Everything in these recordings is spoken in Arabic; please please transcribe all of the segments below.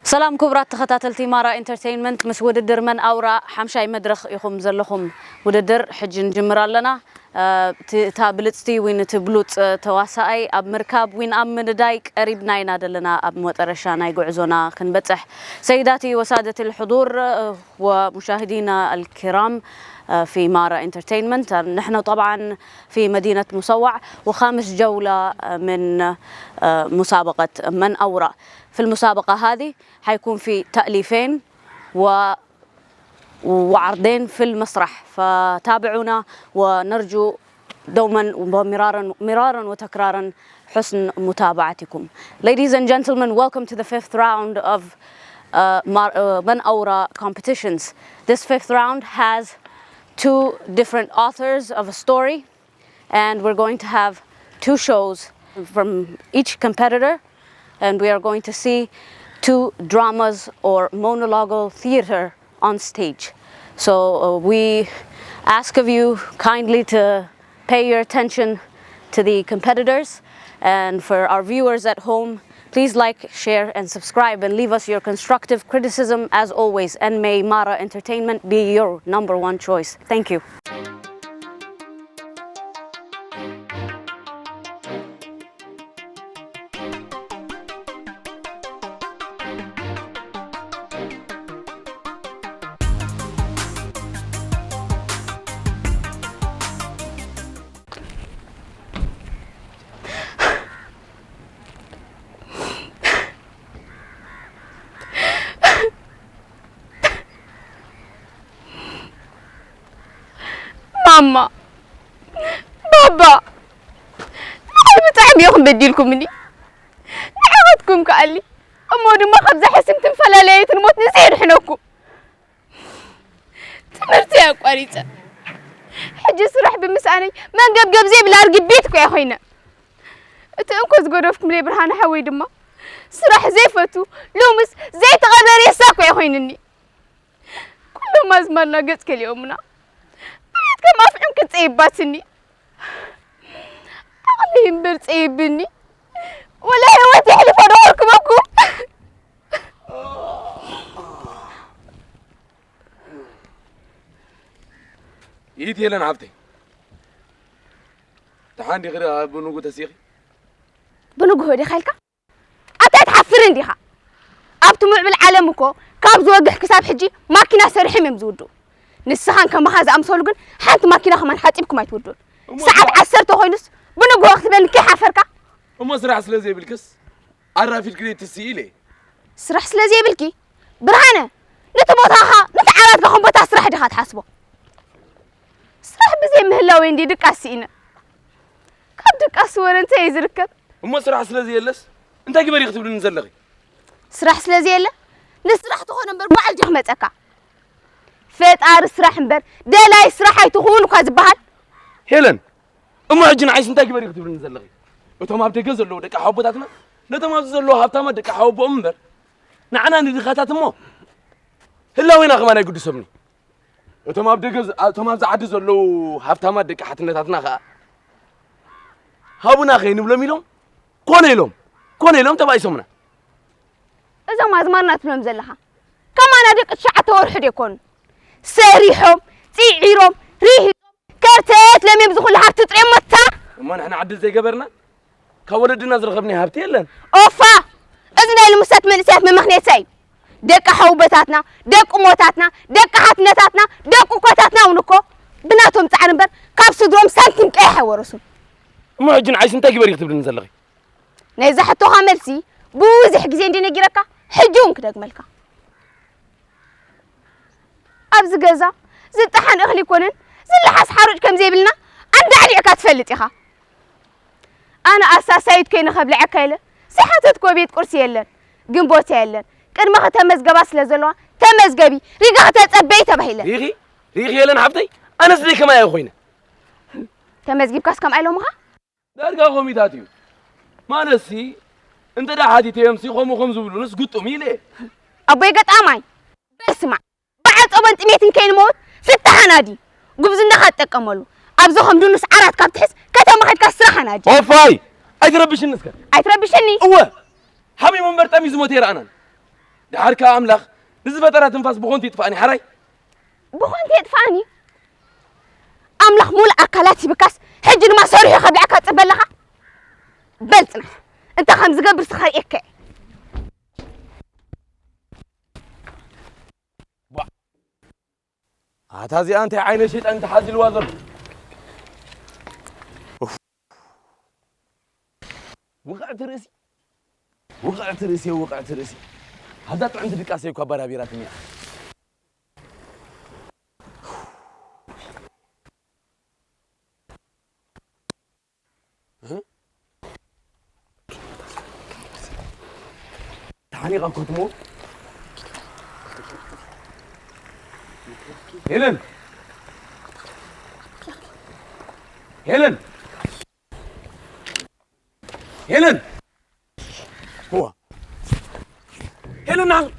سلام كبرات تخطاتلتي مارا انترتينمنت مس وددر من أورا حمشاي مدرخ يخم زلخم وددر حج نجمر لنا تابلتي وين تبلوت تواسعي أب مركب وين أب من دايك قريب ناينا دلنا أب مترشانا يقعزونا خنبتح سيداتي وسادة الحضور ومشاهدينا الكرام في مارا انترتينمنت. نحن طبعا في مدينة مصوع وخامس جولة من مسابقة من أورا. في المسابقة هذه حيكون في تأليفين وعرضين في المسرح، فتابعونا ونرجو دوما ومرارا وتكرارا حسن متابعتكم. Ladies and gentlemen, welcome to the fifth round of Man Aura competitions. This fifth round has two different authors of a story, and we're going to have two shows from each competitor, and we are going to see two dramas or monologual theater on stage. So we ask of you kindly to pay your attention to the competitors, and for our viewers at home, please like, share and subscribe and leave us your constructive criticism as always, and may Mara Entertainment be your number one choice. Thank you. ماما بابا بتعمل ياخذ بديلكم مني عودكم قال لي امودي ما خد زحسم تنفلاليه الموت نسير حنكم تمرتي يا قريته حجي صرح بمساني ما نقبقب زي بلا ارقب بيتكم يا خوينا انكم زغرفكم لي برهان حوي دما صرح زي فتو لومس زي تغرر يساكو يا خوينني كل ما زمرنا قصك اليومنا كما فهم كنت عيباتني عليهم برت عيبني ولا هواتي حلف أدوركم أكو يدي لنا عبدي تحاندي غير بنوجو تسيغي بنوجو هدي خالك أنت تحفرين ديها أبتو معمل عالمكو كاب زوجح كساب حجي ماكينة سرحي ممزودو نسخان كما خاز أمسولجن حتى ماكينة خمان حاتيبكم ما يتودون ساعات عسرت خوينس بنوجو وقت بينك حفركا وما سرح سلازي بالكس عرف الكريت السيلة سرح سلازي بالكي برهانة نتبوتها نتعرض لهم بتا سرح دخات حاسبه سرح بزي مهلا وين دي دقاسينا كاب دقاس ولا انت يزركب وما سرح سلازي يلس انت كبر يكتب لنا نزلغي سرح سلازي يلا نسرح تخون نمبر بعد جهمتك فيت سرح نمبر دلاي سرح يتخون وكازبهال هيلن أما عجنا عايز انت كبر يكتب لنا نزلغي وتما بدك زلو دك حوبتاتنا نتما زلو هابتما دك حوب امبر نعنا ندي خاتات مو هلا وين اخوانا يقدو سمني وتما بدك تما زعد زلو هابتما دك حتنتاتنا خا هابونا خي نبلو ميلوم كون يلوم تبا يسمنا اذا ما زمرنا تلوم زلها كما ندق شعة ورحد يكون سريحهم تيعيرهم ريحهم كرتات لم يبزخوا لها تطريم متا وما نحن عدل زي قبرنا كولدنا زرغبني هابتي لن اوفا اذنا المسات منسيات من مخنيتي دق حوبتاتنا دق موتاتنا دق حتنتاتنا دق كوتاتنا ونكو بناتهم تعرنبر كاب صدروم سنتين قيحه ورسو ما عجن عايز انت كبر يكتب لنا زلغي نيزا حطوها ملسي بوزح غزي اندي نغيركا حجون كدغملكا ابز غزا زطحان اخلي كونن زلحس حروج كم زيبلنا عند عليك تفلط يخا أنا أساسايد كين خبل عكايله صحتت كوبيت قرص يلن جنبوت يلن قدما تمزغبا سلازلوا تمزغبي ريغا تتصبي تبهيله ريغي يلن حبتي أنا سدي كما يا خوينا تمزغب كاس كم علومها دارغا خوميتاتيو ما نسي انت دا حدي تيمسي خوم زبلونس غطو ميله ابوي قطاماي بسمع بعد صبن طميتن كين موت فتحنادي غبزنا خطقملو ابزهم دونس عرات كابتحس كتم خد كسرح ناجي اوفاي ايتربشنسك ايتربشني هو حمي منبر تميز موتير انا دحرك أملاخ نزفة ترى تنفس بخونتي تفاني حراي بخونتي تفاني أملاخ مول أكلاتي بكاس حجر ما صاروا خبعك تبلغها بلتنا أنت خمس قبر سخاي إكي هذه أنت عين شيء أنت حازي الوزر وقعت رأسي وقعت رأسي وقعت رأسي هذا طعم تدك أسيو كبرها بيراتني تعالي غنكنت مو هيلن هيلن هيلن هو هيلن نعم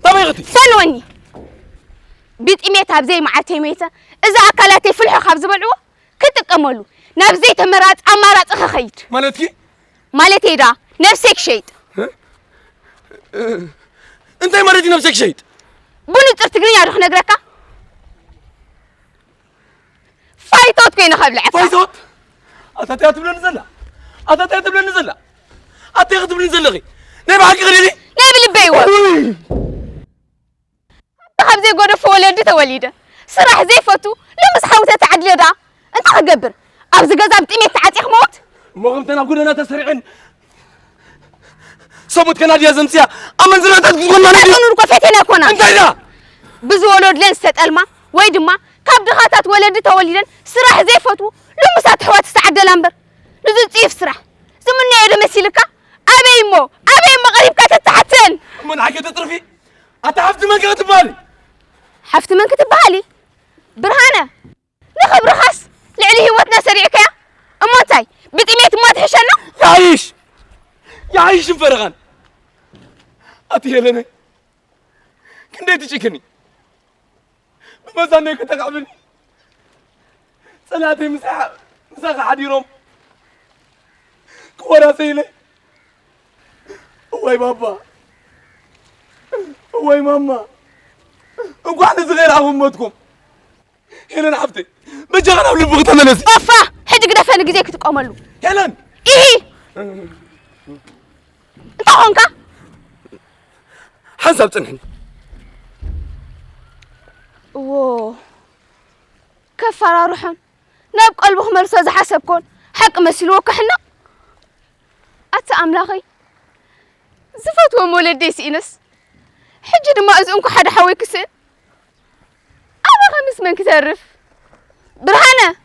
طب يا اختي سنوني بيت إميتها بزي معاتي ميتة إذا أكلاتي فلحو خبز بلعوه كنت أملو نفسي تمرات أمارات أخيت مالتكي مالتي دا نفسك شيء انت مريتي نفسك شيء بني ترتقني يا رخ نقركا فايتوت كينا خبل فايتوت أتاتي بلا نزلة أتاتي بلا نزلة أتاتي بلا نزلة نبي حق غريري نبي البيوة خبزي قرف ولدي توليده صراح زي فتو لمس حاوته تعدل دا انت خقبر ابز غزا بتيمي تعطيخ موت مغمتنا قولنا تسرعن صبوت كنادي يا زمسيا امن زلاتك كنا نقول كفتنا كنا انت لا بز ولد لين ستالما وي دما كاب دخاتات ولدي توليدن صراح زي فتو لمس احوات استعدل امبر نزل صيف صراح زمني يد مسيلكا ابي مو قريبك تتحتن من حكي تطرفي اتعفت من كتبالي حفت من كتبالي برهانه نخب رخص لعلي هوتنا سريعك يا امونتاي بتيميت ما تحشنا يعيش فرغان اتي لنا كندي تشكني بمزانك تقعبني صلاتي مساحه حديرهم كورا سيلي وي بابا وي ماما وقعد صغير على امتكم هيلن حفتي بجغنا بالبغطة نسي أفا حد قد فين جزيك تقوملو هيلن إيه أنت هونك حسب تنحني ووو كفر روحهم ناب قلبهم مرسز حسبكم حق مسلوك احنا أتا أملاخي زفت ومولدي سينس حجي ما أزقنكو حدا حويك سن أنا خمس من كتعرف برهانة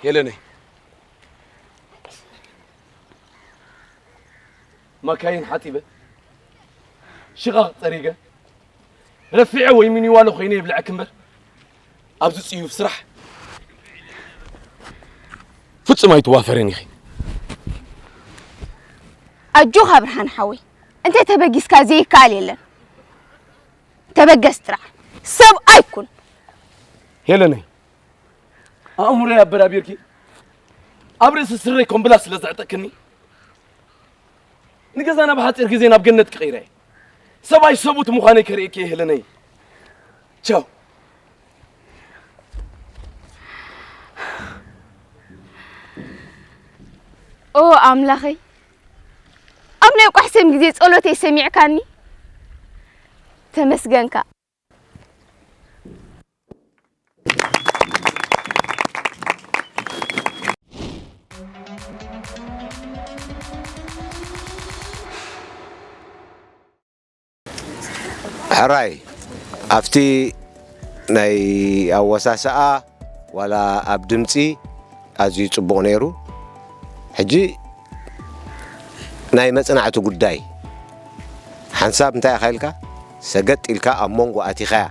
هيلني ما كاين حتيبة شغال طريقة رفيعة ويميني والو خيني بلع كمبر أبزو سيوف سرح فتس ما يتوافرين يخي أجوها برهان حوي أنت تبقيس كازي كاليلا تبقى استرح سب أيكون هيلني أمري يا برابيركي أبرز السريكم بلا سلزعتكني نجزانا بحاتير كزينا بجنة خيرة سباي سبوت مخاني كريكي هيلني تشاو أوه أملاخي أمنا يبقى حسن جديد صلوتي سميع كاني تمسجنك حراي أفتي ناي أوساسا ولا أبدمتي أزي تبونيرو حجي ناي مصنعته قداي حنساب نتاي خيلكا سقط إلكا أمونغو أتيخايا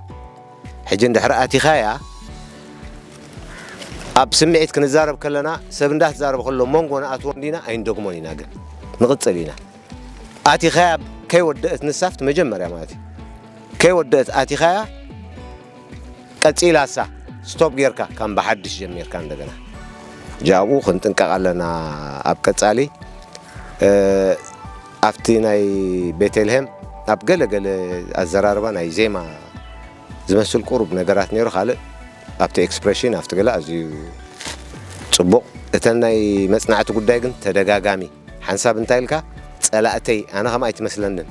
حجي ندحر أتيخايا أب سمعت كنزارب كلنا سبنده تزارب كله مونغونا أتوندينا أين دوغموني ناقل نغتصلينا أتيخايا كي ودأت نسافت مجمر يا مالتي كي ودأت أتيخايا قتيلاسا ستوب غيركا كان بحدش جمير كان دغنا جابو خنطنقق لنا اب قصالي افتي ناي بيتلهم اب غلغل ازراربا ناي زيما زمسل قرب نغرات نيرو خالق ابتي اكسبريشن افت غلا ازي صبق اتناي مصنعت غداي كن تدغاغامي حساب انتايلكا صلااتي انا كما يتمسلنن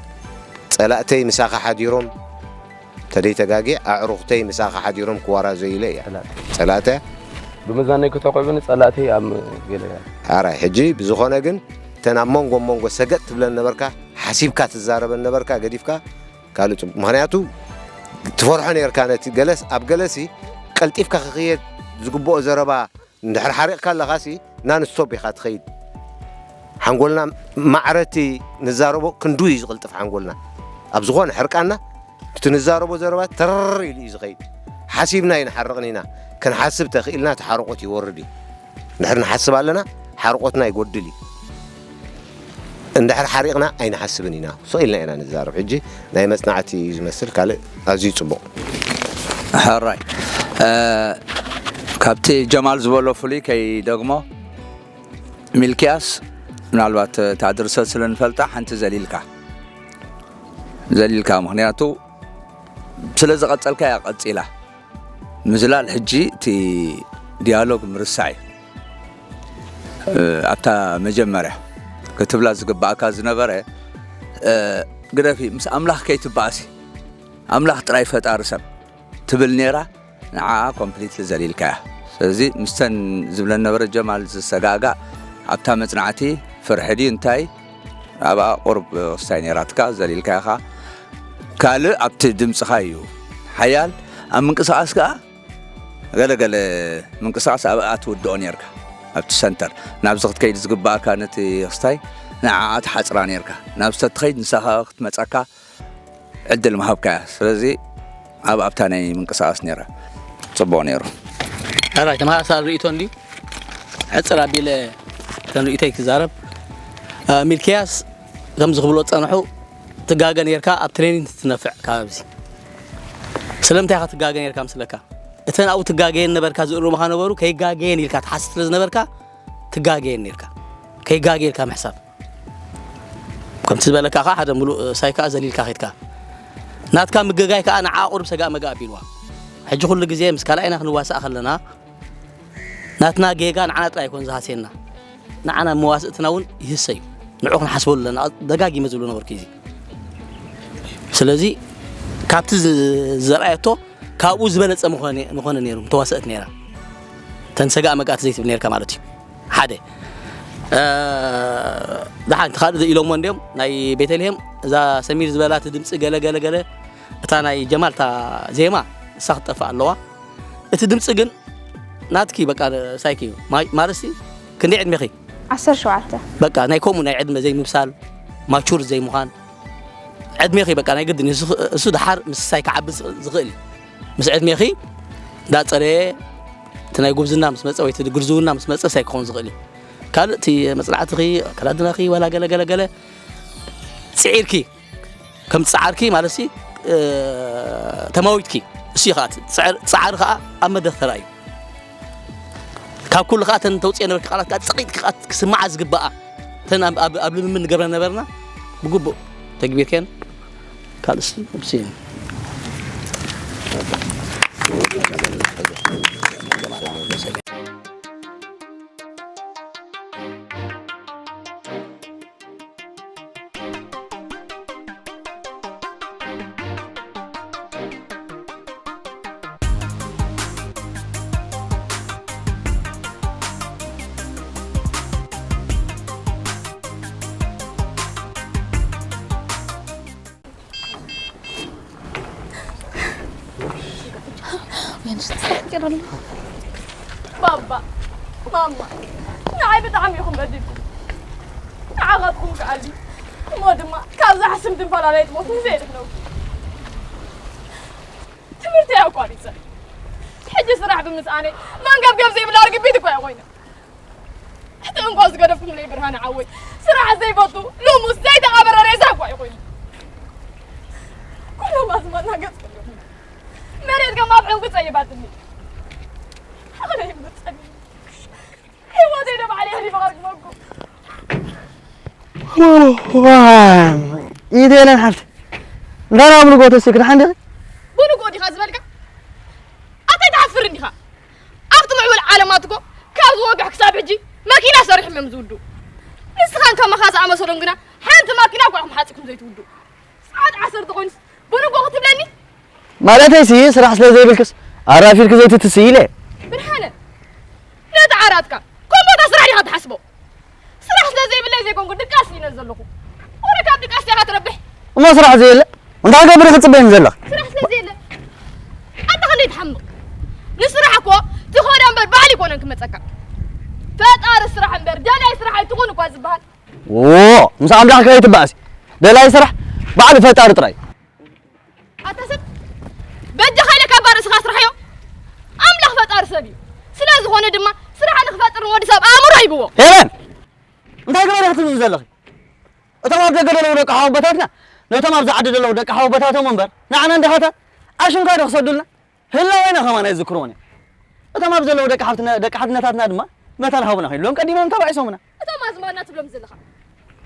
صلااتي مساخه حديروم تدي تغاغي اعرختي مساخه حديروم كوارا زيلي صلاته بمزاني كتقوبن صلاتي ام غيلا አራይ ሕጂ ብዝኾነ ግን ተናሞንጎ ሞንጎ ሰገጥ ብለን ነበርካ ሓሲብካ ትዛረበን ነበርካ ገዲፍካ ካልእ ምክንያቱ ትፈርሖ ነርካ ነቲ ገለስ ኣብ ገለሲ ቀልጢፍካ ክኽየድ ዝግብኦ ዘረባ እንድሕር ሓሪቕካ ኣለኻሲ ናን ስቶፕ ኢኻ ትኸይድ ሓንጎልና ማዕረቲ ንዛረቦ ክንዱ እዩ ዝቕልጥፍ ሓንጎልና ኣብ ዝኾነ ሕርቃና ትንዛረቦ ዘረባ ተር ኢሉ እዩ ዝኸይድ ሓሲብና ይንሓርቕን ኢና كنحسب تخيلنا تحرقت يوردي نحن نحسب لنا حرقتنا يقدلي ندحر حريقنا اي نحسبنينا سئلنا انا نزارب حجي ناي مصنعتي يمثل قال ازي صبو حراي كابتي جمال زبولو فلي كي دغمو ملكياس ምናልባት ታድርሰ ስለንፈልጣ ሓንቲ ዘሊልካ ምክንያቱ ስለዚ ቀጸልካ ያቀጽላ مزلال حجي تي ديالوج مرسعي أبتا مجمرة كتب لازق باكاز نبرة قرفي مس أملاح كي تباسي أملاح ترايفت أرسم تبلنيرة نعا كومبليت لزليل كاه سزي مستن زبلن نبرة جمال السجاجة أبتا متنعتي فرحدي انتاي أبا قرب استينيراتك زليل كاها كالو أبت دمس خايو حيال أمك ساسكا غلغل منقصاص ابات ودونيركا ابت سنتر نابزخت كيد زغبا كانت يستاي نعات حصرانيركا نابست خيد نسخت مصاكا عدل مهبكا سلازي ابتاني منقصاص نيرا صبو نيرو هلا تما صار ريتون دي حصرا بيل كان ريتي تزارب ملكياس غمز خبلو صنحو تغاغن يركا اب تريننج تنفع كابزي سلامتي خا تغاغن يركا مسلكا اتن او تغاغين نبركا زورو ما نبرو كي غاغين يلكا تحسس نبركا تغاغين يلكا كي غاغين يلكا محساب كم تزبلكا خا حدا ملو سايكا زليلكا خيتكا ناتكا مغغاي كا انا عاقرب سغا مغابينوا حجي كل غزي مسكالاينا خنواسا خلنا ناتنا غيغان عنا طراي كون زحسينا نعنا مواسطناون يسي نعوخن حسبول لنا دغاغي مزلو نبركيزي سلازي كابت زرعتو كابو زبلص مخونه نيرو متواسط نيرا تنسغا مقات زيت نيركا مالتي حده دحان تخالد إلهم وندم ناي بيتلهم إذا سمير زبالات دمس جل تاناي جمال تا زيما سخط فعلوا تدمس جن ناتكي بقى سايكي مارسي كني عد مخي 10 شوعته بقى ناي كوم ناي عد زي مبسال ماتشور زي مخان عد مخي بقى ناي قد سود حار مس سايك عبس زغلي مس عد مخي دا صري تناي غبزنا مس مصوي تدغرزونا مس مص سايك كون زغلي كالتي مصلعتخي كلادناخي ولا جل سعيركي كم سعركي مالسي تمويتكي سيخات سعر خا امد الثراي كاب كل خاتن توصي نبر قالات كات صقيت خات سمع زغبا تن قبل من غبر نبرنا بغبو تكبير كان كالس بسين بابا ماما نعي بدعم يخم بديكم عغدكم كعلي مودما كازا حسمت فلاليت موت زيد نو تمرتي يا كواريسه حجي صراح بمساني ما نقب زي بلا رقبيتك يا وينا حتى انقاز قدفكم لي برهان عوي صراح زي بطو لو مو زي تغبر ريزاك يا وينا كلهم ازمنا قص مريض كما بعون قصيباتني إيدينا نحفت ندارا بنو قوت السكر عندي بنو قودي خازبالك أنت تعفرني خا أفتح معول علاماتكو كاز وقع حساب حجي ماكينة صريح ممزودو نسخان كما خاص عم سرنقنا حنت ماكينة كلهم حاسكم زي تودو ساعات 10 دقيقة بنو قوت بلاني مالتي سي سرح سلا زي بالكس عرافيرك زي تتسيله بالحالة لا تعاراتك كم بدا سرح لي هتحسبه سرح سلا زي بالله زي كونكو دقاس ينزل لكم ولا كاب دقاس يا هتربح وما سرح زي لا انت قبل خصبين زلق سرح سلا زي لا انت خليه يتحمق نسرحكو تخور انبر بالي كونك متسكا فطار السرح انبر دالا يسرح تكون كواز بحال اوه مس املاح كايت باسي دالا يسرح بعد فطار طراي أتسد بدي خليك أبار سخاس رحيو أملاح فطار سبي سلاز هون دما سرح أنا خفطر ودي ساب أمر هيبوه هيلن انت قبل خصبين زلق أتما بتقدر لو دقحوا بتاتنا لو تمام زعدد لو دقحوا بتاتهم منبر نعنا ندهتا عشان كانوا يخسدونا هلا وين كمان يذكروني أتما بزلوا دقحتنا تاتنا دما متى لهونا خيل لهم قديمهم تبع يسومنا أتما زماننا تبلم زلخا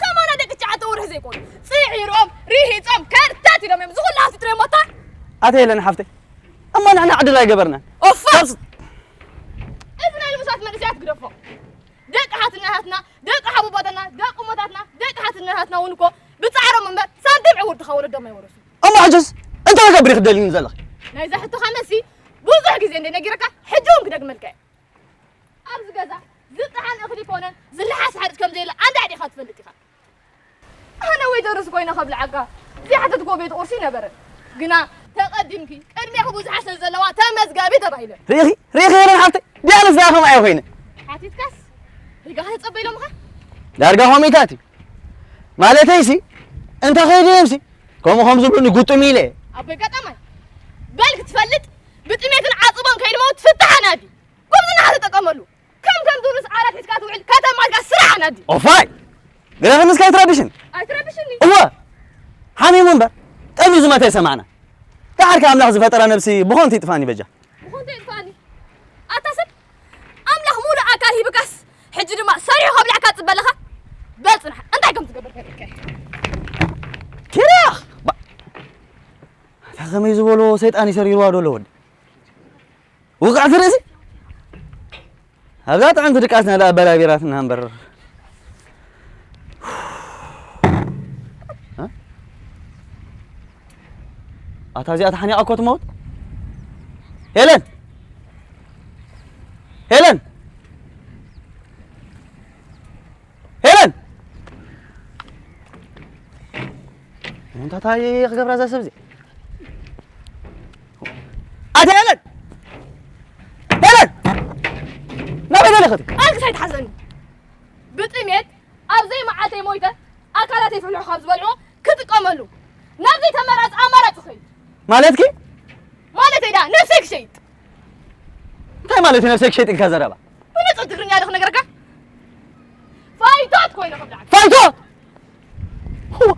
كمان هذاك تعطوا ورح زي كون صيعيرهم ريحي صام كارتاتي لما يمزقوا الله تتري مطار أتيلنا حفتي أما نحن عدل يقبرنا أوف إذن المسات من رسالة قرفة دق حاتنا هاتنا دق حبوباتنا دق أمتاتنا دق حاتنا هاتنا ونكو بتعرف من بعد سنتي بعور تخور الدم يورسوا أما عجز أنت ما قبري خدلين زلخ نايزة حتى خمسي بوزح جزين دي نجرك حجوم كده جملك أرز جزا زت عن أخلي كونن زل حاس حد كم زي عند عدي خاطف اللي تخا أنا ويدرس كوينا قبل عقا زي حتى تقول بيت أرسينا برد قنا تقدمك أرمي أخو بوز حسن زلوا تمز قابي تبعيله ريخي أنا حفتي دي أنا زاخم معي وين حاتي تكس هيك هاي تصبي لهم خا دارجا هم يتاتي مالتيسي أنت خير يمسي كم هم زبون قطو ميله أبي قطمي بالك تفلت بتميت العصبان كيد موت فتح نادي قمنا هذا تقملوا كم دروس على كتكات وعل كتم ما سرع نادي أوفاي قرأ خمس كاي ترابيشن أتربشني هو حامي منبر تأمي زما تسمعنا تعال كامل لحظة فترة نفسي بخون تطفاني بجا بخون تطفاني أتصل أملح مولى أكاهي بكاس حجر ما سريع قبل عكات بلخا بس أنت قمت قبل كذا تريخ تخمي زبولو سيطاني سرير وادو لود وقعت رأسي هذا عند ركاسنا لا بلا بيراتنا همبر ها أتازي أتحني أكوت موت هيلن هيلن هيلن أنت تاي قبر هذا سبزي أتى هيلن هيلن ما بدي لخدي أنا سيد حسن بتميت أبزي معاتي مويته أكلاتي في الخبز بلعو كنت قملو نفسي تمرت أمرت خي مالتك مالتي ده نفسك شيء انت مالتي نفسك شيء انكزربا من تصدقني هذا نقرك فايتات كوينه قبل فايتات هو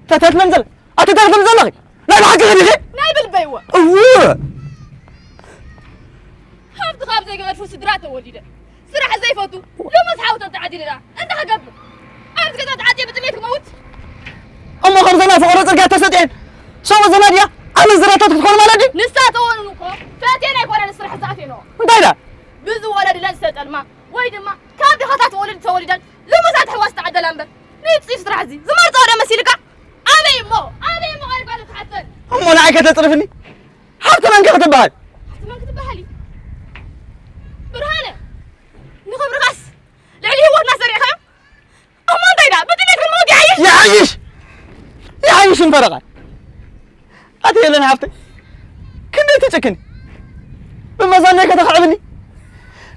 تتلمزل أتتلمزل لا لا حق غير نايب البيوة اوه حفظ خاب زي قبل فوس دراته وليده سرح زي فوتو لو ما تحاول تعدي لنا انت قبل انت كذا تعدي بتميت موت أما خرزنا فقرة ترجع تستطيع شو زناديا أنا زرعت تدخل مالدي نستات وانا نكو فاتينا يكون نسرح ساعتين انت لا بزو ولد لا ستل ما ويد ما كان دي خطات ولد تولدان لو ما زاد حواس تعدى لامبر نيت سرح زي زمر طار مسيلك امي مو غير قالت حتى أما نعيك تطرفني حتى ما انك تبهل حتى ما كتب بالي برهانه نخبر غاس لعلي هو الناس ريخه اما انت لا بتميت الموت يعيش انفرغ أتي لنا حفتي كنت تشكني بمزانك تخعبني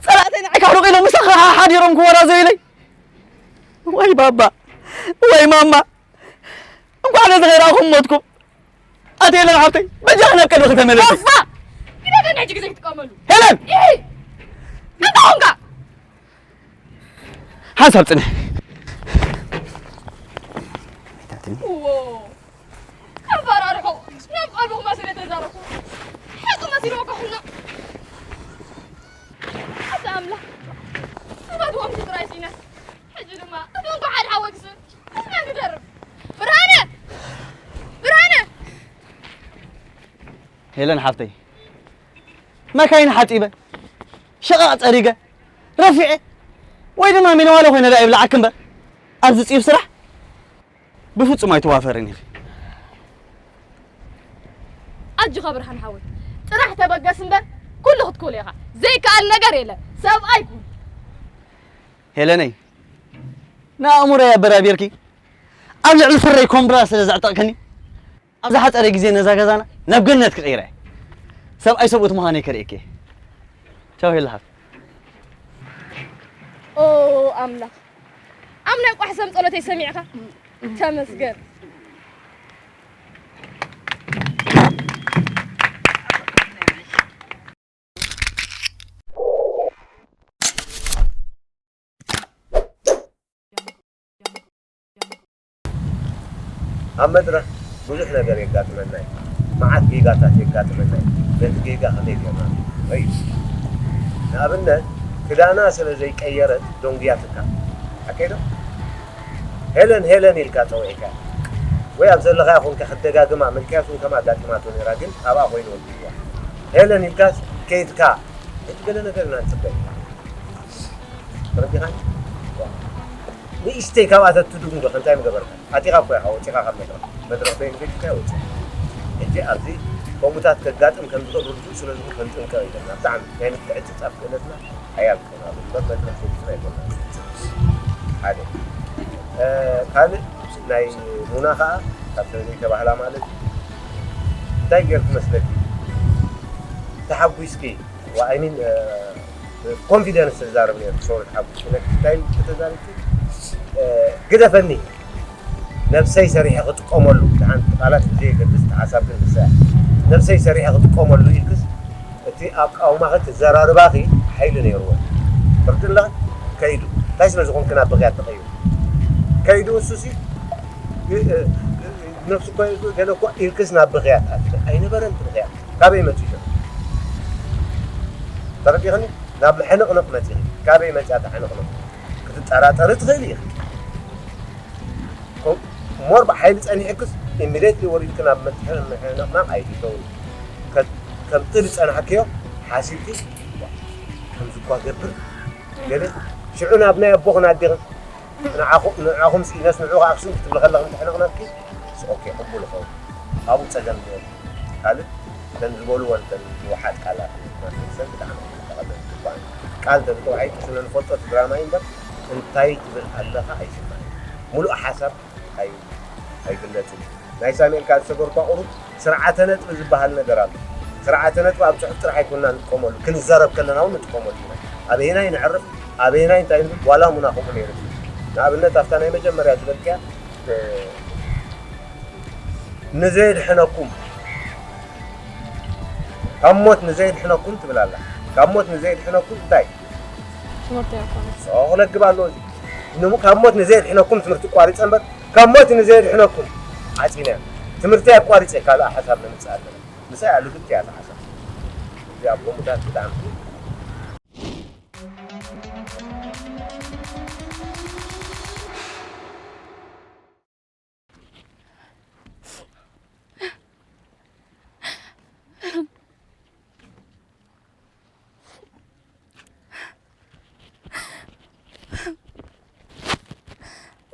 صلاتين عكارو قيلو مسخها حد يرمك ورا زيلي واي بابا واي ماما وقعدت غير أخم موتكم أتي لنا حفتي بجانا بكل وقت ملكي أوفا كده كان يجيك زي تكملوا هيلن إيه أنت هونك حسبتني اوه أفراركو نفعل بهم مسيرة تزاركو حتى مسيرة وكحنا حتى أملا سبات وامسي ترايسينا حجر ما تدون قاعد حواكسن هيلن حفتي ما كاين حطيبه شقا طريقه رفيعه ويدما من ولا خوينا لا يبلع كمبر ابز صيب سرح بفصم يتوافرني اجي خبرهن حوي طرح تبقس امبر كله تقول يا زي قال نجر يله سب ايكون هيلني نا امور يا برابيركي ابلع الفريكم براس زعطقني ابز حصري غزي نزا غزانا نبغنت كقيره سب اي سبوت مهاني كريكي تشاو هيلها او املا امنا قحسم صلوتي سميعك تمسجن أمدرة بزح نجار يقات مناي معك جيجاتات يقات مناي بنت جيجا خليك يا مان رئيس نقابلنا كده ناس اللي زي كيرت دونجياتك أكيد هيلن يلقاتوا إيكا ويابزل لغا أخون كخدقا جماعة من كاسون كما قات ما توني راجل أبا أخوين وديوا هيلن يلقات كيتكا إتقلنا قلنا نتبع ترى نيشتي كواتا تدوم دو خنتايم غبر اتيقا كو هاو تيقا خم مدرك بين بيت كاو انت ارضي كوموتات كغاطم كان تقول رجو سلازم كنت كاو يدنا طعم يعني تعتصف كلتنا حيال كنا بالضبط مدرك بيت كاو هذا كان لاي مناخا تفسير كبحلا مالك تايجر مسلك تحبويسكي واي مين كونفيدنس زاربني صور تحبويسكي تايم تتزارك كده فني نفسي سريح قطقملو عن قالات زي قدست حساب النساء نفسي سريح قطقملو يكس تي او ما خت زرار باقي حيل نيرو قلت له كيدو تايس مزقون كنا بغيات تغير كيدو السوسي نفسه كويس قالوا كو يكسنا بغيات اي نبرن بغيات كابي ما تيجي ترى يغني ناب حنق نقمتي كابي ما جات حنق ترى تغير مور بحيل ثاني اكس immediately وريد كنا بمتحن نقنام اي تقول كم طلت انا حكيو حاسبتي كم زقوا قبر قال شعونا ابناء ابوغنا دير نعاهم سي ناس نعوها اكسون تبلغ لغ امتحان نقنامكي اوكي حبوا له ابو تسجل قال تنزبولوا ولا واحد قال سنت قال ده توعي كنا نفطر دراما يندب انتي تبل الله اي سمع ملء حسب اي قلتي ناي سامي كان سغور قورو سرعه نطب زبحال نغرات سرعه نطب اب صحف راح يكوننا نقوملو كنزرب كلنا ونقوملو ابينا نعرف ابينا انت ولا مناخو نير نابنا تفتنا مجمريا تبكيا نزيد حنكم كموت نزيد حنكم تبلالا كموت نزيد حنكم داي أغلق قبالو إنه كموت نزيد حنكم تمرتي قاريت أمبر كموت نزيد حنكم عاتينا تمرتي قاريت كلا حسب من مساء لو كنت على حسب يا أبو مدات بدعم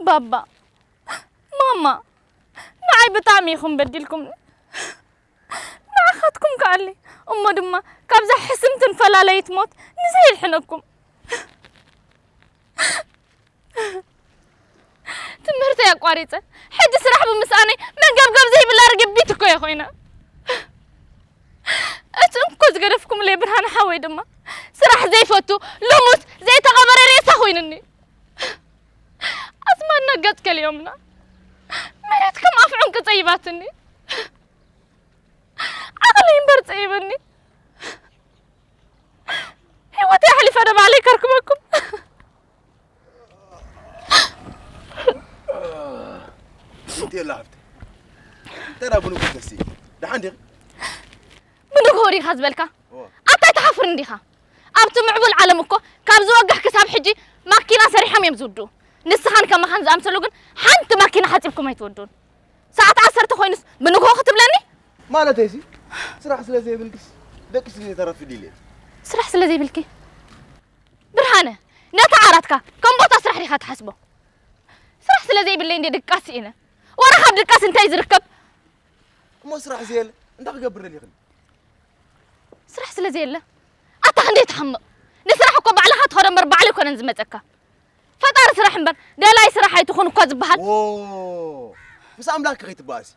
بابا ماما نعي بطعميكم بديلكم نعخدكم قالي أما دما كابزا حسمتن فلا لا يتموت نزيل حنكم تمرت يا قاريته حد سرح بمساني من قبقب زي بالله رقب بيتكو يا خوينا اتنكو زقرفكم لي برهان حوي دما سرح زي فوتو لوموس زي تغبر ريسا خوينني أتمنى قدك اليومنا مريتكم أفعون كطيباتني عقلي ينبر طيبني هوتي حلف أنا عليك أركبكم انت يلا عبتي ترى بنو كسي ده عندي بنو غوري خازبلك أنت تحفر نديها أبت معبول عالمكو كابزو وقح كساب حجي ماكينة سريحة يمزودو نسخان كما خان زامسلو كن حنت ماكينة حاتبكم يتودون ساعات 10 خوينس بنو كو ختبلني مالتي سي ስራሕ ስለ ዘይብልክስ ደቂ ስለ ተረፍድ ኢለ ስራሕ ስለ ዘይብልኪ ብርሃነ ነታ ዓራትካ ከም ቦታ ስራሕ ዲኻ ትሓስቦ ስራሕ ስለ ዘይብለይ እንደ ድቃስ ኢነ ወራ ካብ ድቃስ እንታይ ዝርከብ እሞ ስራሕ ዘየለ እንታይ ክገብር ይኽእል ስራሕ ስለ ዘየለ ኣታ ክንደይ ትሓምቕ ንስራሕ እኮ ባዕልኻ ትኸዶ እምበር ባዕሉ ይኮነን ዝመፀካ ፈጣሪ ስራሕ እምበር ደላይ ስራሕ ኣይትኹን እኮ ዝበሃል ምስ ኣምላክ ከይትበኣሲ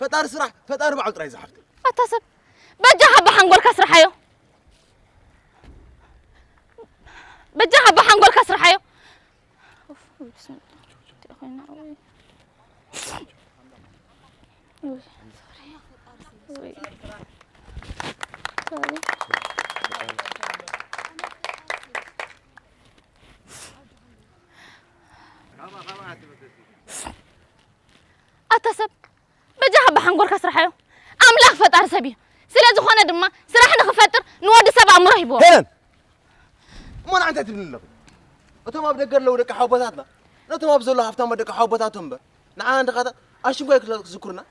ፈጣሪ ስራሕ ፈጣሪ ባዕሉ ጥራይ ዝሓፍት ኣታ ሰብ በጃኻ ብሓንጎልካ ስራሓዮ በጃኻ ብሓንጎልካ ስራሓዮ أتسب بجاه بحنقولك سرحيو أملاك فتار سبي سلا زخانة دما سرحنا خفتر نود سبع مرهبو هلن ما أنا عندي تبني أنت ما بدك لو لك حوباتنا أنت ما بزول هفتان بدك حوباتهم بر نعم عندك هذا أشوف وياك ذكرنا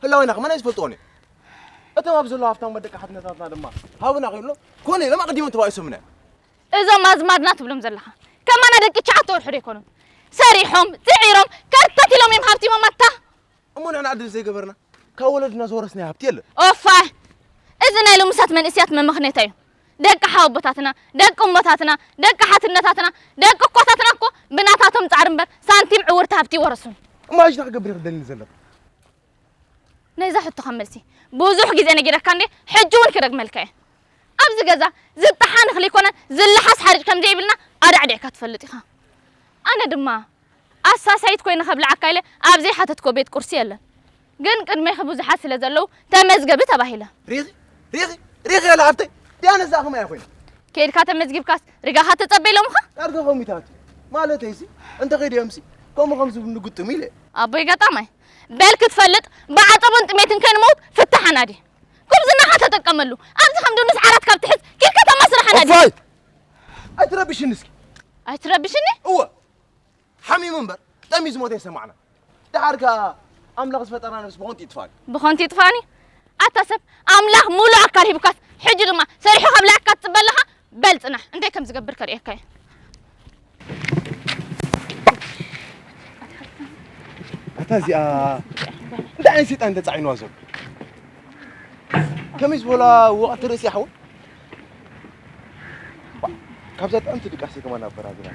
هلا وينك ما نسفلتوني أنت ما بزول هفتان بدك حدنا ثلاثة دما هاونا غير كوني لما قديم أنت وايسو منه إذا ما زمادنا تبلم زلها كمان هذاك تشعتور حريكونهم سريحهم تعيرهم كرتتي لهم يمهبتي مامتا أمون أنا عدل زي قبرنا كولدنا زورسني هبتي يلا أوفا إذن لو مسات من إسيات من مخنيتايو دق حوبتاتنا دق أمتاتنا دق حاتنتاتنا دق قوتاتنا كو بناتاتهم تعرمبر سانتيم عورت هبتي ورسون ما ايش قبري غدل نزلق نيزا حطو خملسي بوزوح جيزي نجيرا كاندي حجون كرق ملكاي أبز جزا زد طحان خليكونا زل حس حرج كم جاي بلنا أرعدي كتفلتيها أنا دما أساسايت كوين خبل عكايله أبزي حتتكو بيت كرسي يلا جن كان ما يخبوز حاسة لزلو تمزج بيتها باهيلا ريغي يا لعبتي دي أنا زاخم يا أخوي كيد كاتم مزجيب كاس رجع حتى تبي لهم أرجع قومي تاتي ما لا تيسي أنت غير يمسي كم خمسة بنقول تميله أبوي قطعمي بالك تفلت بعد طبنت ميتن كان موت فتح نادي كم زنا حتى تكملوا أبز خمدون نسعرات كاب تحس كيف كتم مسرح نادي أفاي أتربيش النسكي أتربيشني هو حمي منبر تميز موتين سمعنا تعرك أملاق فترة نفس بخونتي تفاني بخونتي تفاني أتسب أملاق مولو أكال هيبكاس حجر ما سريحو قبل أكاد تبلها بلتنا عندي كم زقبر كريه كاي أتازي دعني نسيت أنت تعين وازو كميز ولا وقت رأسي حول كابزات أنت ديك أحسي كمان أبرا هذا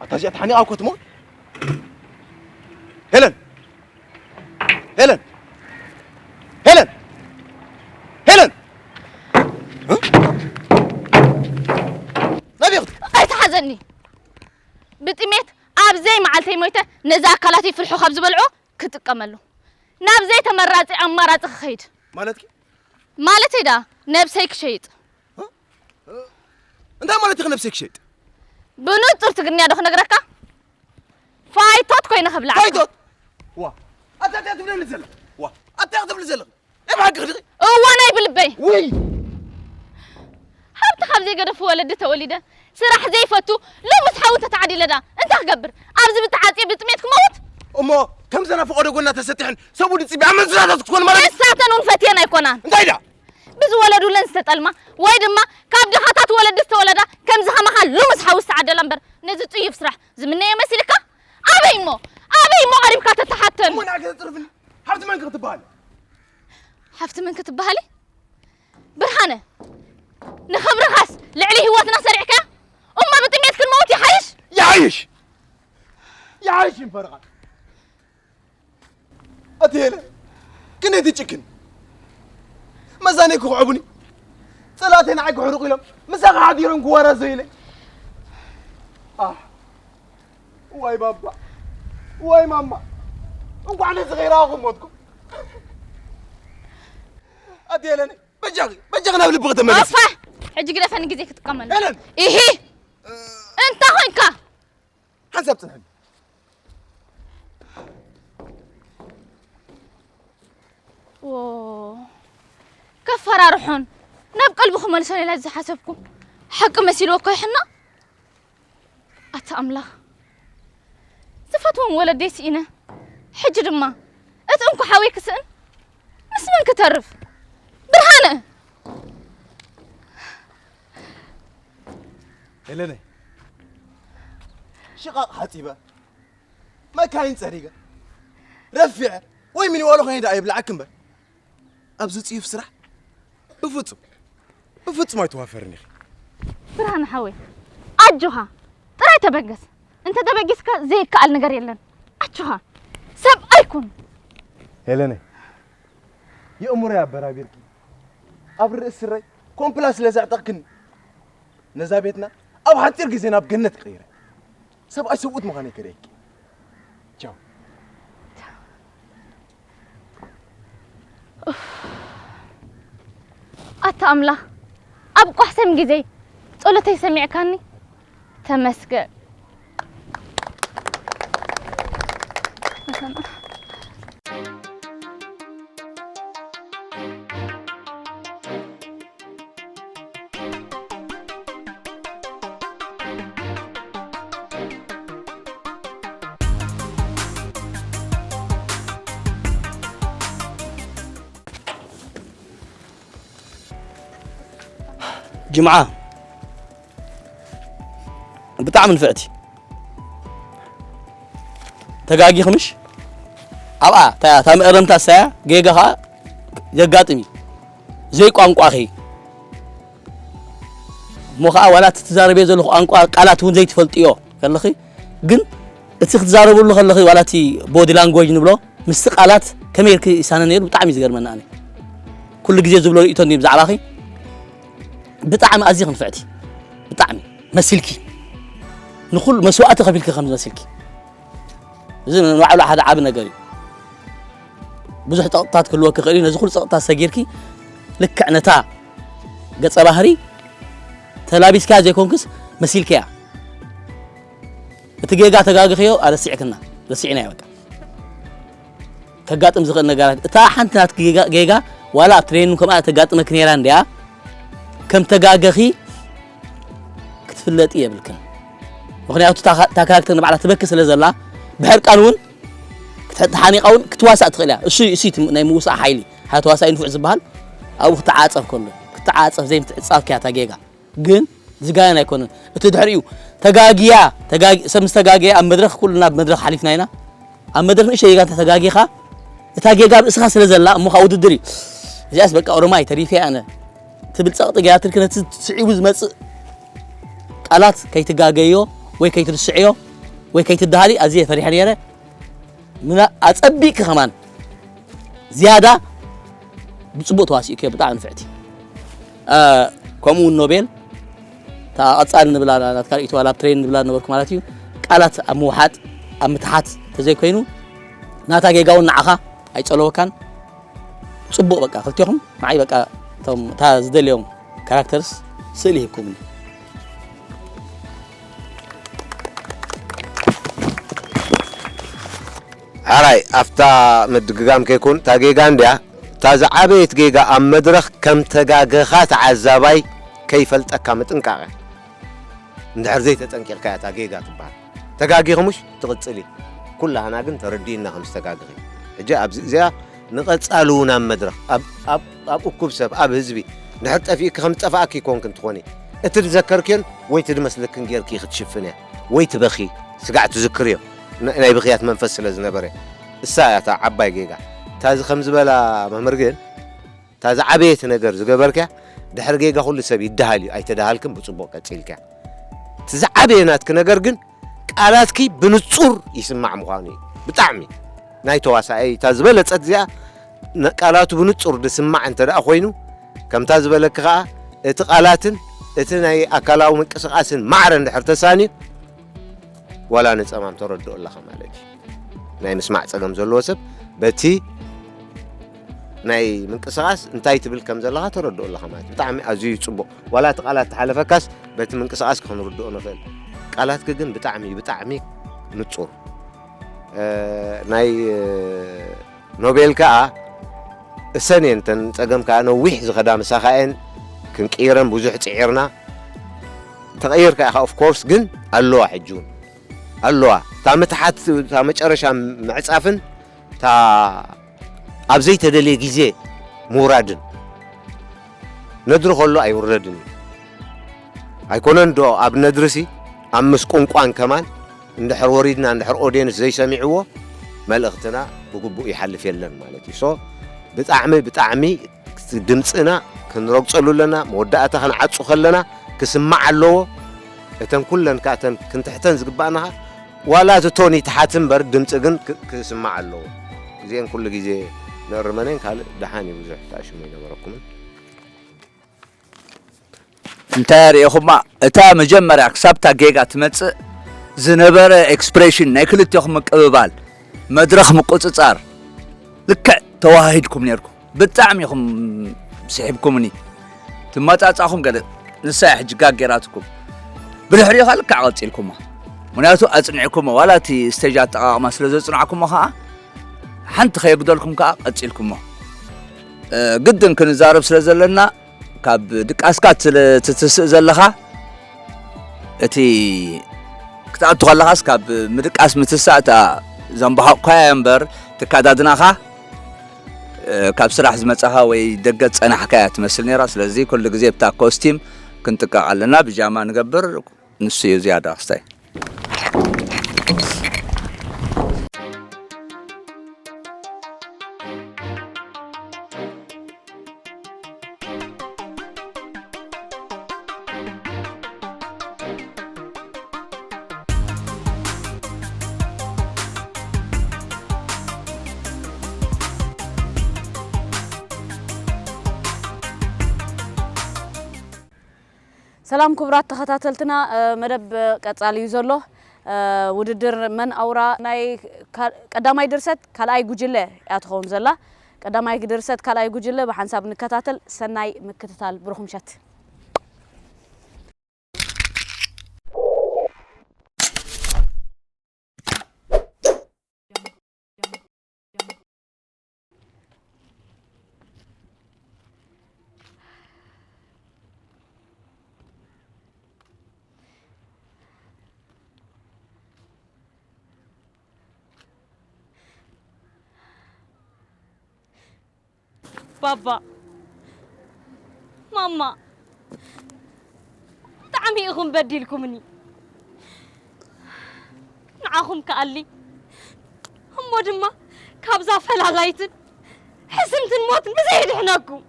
أتازي أتحني أو كتمون هيلن أيتحزني بتميت أبزي معلتي مويته نزا كلاتي في الحخاب زبلعو كتكملو نابزي تمراتي أمارات خيد مالتي دا نفسك شيء أنت مالتي نفسك شيء بنوتر تقني هذا خنقركا فايتوت كوين خبل عقل فايتوت وا أتأخذ من الزلق وا أتأخذ من الزلق إيه معك غدي وانا بالبي وي حبت خبزي قرف ولدته ولده سرح زي فتو لو مسحاوت تعدي لدا انت خبر ارز بتعاطي بتميتك موت امو كم سنه فوق قلنا تستحن سبو دي بعمل زرات تكون مرة ساعتن ونفتينا يكونان انتيدا بز ولدو لنستطلما واي دما كاب دخاتات ولدت ولدا كم زها مخال لو مسحاو سعد لمبر نزي طيب سرح زمنيه مسلكا ابي مو غريبك تتحتم مو نعك تصرفني حفت منك تبالي حفت منك تبالي برهانه نخبر خاص لعلي هواتنا سريعك أما بتميتك الموت يعيش انفرغت أتيلا كنت تشكن مزانيك وعبني ثلاثين عيك وحرق لهم مساق عاديرون كوارا زيلي واي بابا واي ماما انكو عنا صغيرة غموتكم أتيلا بجاغنا بلي بغتا ماليس أفا حجي قرأ فاني قزيك تكمل هلن إيهي انت هونكا حسبت الحين اوه كفر روحون نبقى قلبكم ملسوني لازم حسبكم حق مسيلوكو يحنا أتأمله صفتهم ولا ديسينا حجر ما أتأمكو حاويك سن مسمن كترف برهانة هلنا شقاق حتيبة ما كاين صريقة رفع وين من والو خيدا يبلع كمبر أبزت يف سرح بفوت ما يتوافرني برهانة حاوي أجوها ترى تبقس أنت تبقسك زي كأل نجار يلن أجوها سب أيكون هلنا يا أمور يا برابيركي أبر السري كومبلاس لزعتقن نزابيتنا أو حتى رجزنا بجنة غيره سب أي سوت مغني كريك تشاو أتأمله أبقى أحسن جزي تقول تسمع كاني تمسك جمعة بطعم نفعتي تقاقي خمش أبقى تام إرمتا ساعة جيجها جقاتمي زي قانقو أخي موخا ولا تتزاربي زلو قانقو قالات هون زي تفلطيو خلخي جن تتزاربو له خلخي ولا تي بودي لانجويج نبلو مستقالات كميركي ساننير بطعم يزغرمنا أنا كل جزء زبلو يتوني بزعل أخي بطعم أزيغ نفعتي بطعمي مسلكي نقول مسوءات خفيلك خمس مسلكي زين نوعل هذا عاب نجاري بزح طاقات كل وقت قليل نزخل طاقات سجيركي لك عنتا قص بحري تلابيس كاز يكونكس مسلكيا تجيجا تجاجخيو على سيعكنا لسيعنا يا بقى كقاطم زخل نجارات تا حنتات جيجا ولا ترين كما تقاطم كنيران ديا كم تجاجخي كتفلت إيه بالكم مخنياتو تاكاكتن بعد تبكس لزلا بحر قانون كتحاني قون كتواسع تخيلها الشيء سيت ناي موسع حيلي هاتواسع ينفع زبال او تعاصف كله كتعاصف زي متصاف كيا تاجيغا ግን ዝጋና አይኮን እትድሕሪው ተጋጊያ ሰምስ ተጋጊያ ኣብ መድረኽ ኩልና መድረኽ ሓሊፍና ኢና ኣብ መድረኽ ንእሽተይ ጋ ተጋጊኻ እታ ጌጋ እስኻ ስለ ዘላ እሞ ካ ውድድሪ እዚያስ በቃ ኦሮማይ ተሪፊያ ኣነ ትብል ጸቕጥ ጋ ትርክነት ትስዒቡ ዝመጽእ ቃላት ከይትጋገዮ ወይ ከይትርስዕዮ ወይ ከይትዳሃሊ ኣዝየ ፈሪሐ ነይረ ምና ኣጸቢቅ ከማን ዝያዳ ብጽቡቕ ተዋሲእከ ብጣዕሚ ንፍዕቲ ከምኡ ኖቤል ታጻል ንብላ ናትካሪቱ ዋላ ትሬን ንብላ ነበርኩ ማለት እዩ ቃላት ኣብ ምውሓጥ ኣብ ምትሓት ተዘይ ኮይኑ ናታ ጌጋውን ንዓኻ ኣይጸለወካን ጽቡቕ በቃ ክልቲኹም ማይ በቃ ቶም ታ ዝደልዮም ካራክተርስ ስእሊ ይኩምኒ حراي أفتا مدقام كيكون تاجيجا عندها تازعبيت جيجا أم مدرخ كم تجاجخات عزابي كيف التأكمت إنكاره ندحر زيت تنكر كا تاجيجا تبع تجاجيهم مش تغتصلي كلها أنا قلت ردينا خمس تجاجي جاء بزيا نقتصلونا مدرخ أب أكوبسب أب هزبي نحط فيك خمس أفاك يكون كنت خوني أتذكر كن ويتدمس لك نجير كي تشوفنا ويتبخي سقعت تذكريه ناي بخيات منفس لزنبره الساعه تاع عباي جيجا تاز خمس بلا ممرجن تاز عبيت نجر زغبركا دحر جيجا كل سبي يدهالي اي تدهالكم بصبو قتيلكا تزعبيناتك نجر جن قالاتكي بنصور يسمع مخاني بطعمي ناي تواساي تاز بلصت زيا قالاتو بنصور دسمع انت دا خوينو كم تاز بلكا ات قالاتن ات ناي اكلاو منقسقاسن معرن دحر تساني ولا نصمم تردو الله خمالك ناي مسمع صقم زلو سب بتي ناي منقسقاس انتاي تبل كم زلها تردو الله خمالك بطعمي ازي صبو ولا تقالات تحلفكاس بت منقسقاس كنردو نفل قالات كجن بطعمي نصور ناي نوبل كا السنين تن صقم كا نو ويح زخدا مساخاين كنقيرن بوزح صعيرنا تغير كأخ of course جن الله حجون الله تامتحت تامتشرش معصافن تا أبزي تدلي جزء مورادن ندرو خلو أي وردن هيكونن دو أب ندرسي أمس قنقان كمان ندحر وريدنا ندحر أودينس زي سمعوه ملأختنا بقبو يحلف يلن مالتي سو بتعمي دمصنا كنرقصلو لنا مودعته خنعصو خلنا كسمع له اتن كلن كاتن كنتحتن زغبانا ولا توني تحاتن بر دمص جن كسمع له زين كل جزء نرمنين قال دحاني بزح تاشمي نبركم انتاري اخما اتا مجمريا حسابتا جيجا تمص زنبر اكسبريشن نكلتيخم قببال مدرخ مقصصار لك تواهيدكم نيركم بتعميكم سحبكمني تماصاصاكم قال نساح جاجيراتكم بالحري خلك عقلتيلكم مناتو اصنعكم ولاتي استجات ما سلازصنعكم ها حنت خيغدلكم كا قصيلكم قدن كنزارب سلازلنا كاب دقاسكات تتسزلخا اتي كتعطو خلاص كاب مدقاس متساتا زنبها كايمبر تكادادناخا كاب سراح زمصها وي دقت صنا حكايه تمثل نيرا سلازي كل غزي بتا كوستيم كنتقعلنا بيجاما نغبر نسيو زياده استاي سلام كبرات تخاتلتنا مدب قصالي زلو وددر من اورا ناي قداماي درست كالاي غوجله ياتخون زلا قداماي درست كالاي غوجله بحساب نكتاتل سناي مكتتال برخمشت بابا ماما طعمي اخم بديلكمني نعاهم كالي هم دما كابزا فلالايتن حسنتن موت بزيد حناكم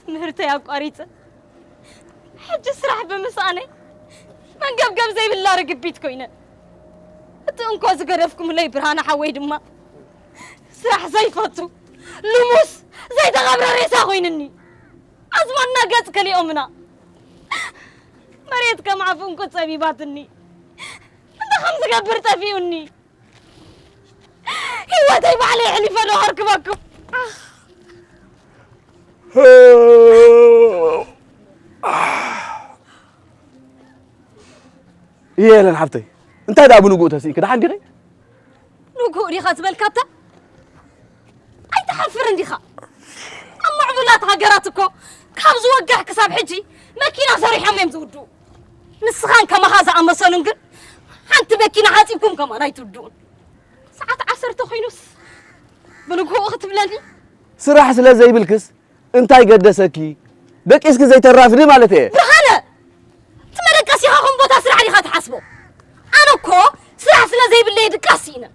مهرتي يا قريته حج سرح بمساني من قبقب زي بالله رقبيت كوينه انكو زقرفكم لي برهانه حوي دما سرح زي فاتو لموس زي تغبر ريسا خوينني ازمنا قص كلي امنا مريت كم عفونكو صبيباتني انت خمس قبر تفيوني هو تيب علي حليفه لو اركبكم يلا حبتي انت دا ابو نقو تسي كده عندي غي نقو دي خزبلكاتا اي تحفر انديخا اما عبلات هاجراتكو كابز وقع كساب حجي ماكينه صريحه ما يمتودو نسخان كما هذا امسلون كن حنت ماكينه حاسبكم كما رايتودون ساعه 10 تخينوس بنقو اخت بلاني سراح سلا زي بالكس انتي قدسكي دقيسك زي ترافدي مالتي برهانه تمرقسي هاهم بوتا سرع لي خاتحاسبو انا كو سرح سلا زي باللي دقاسينا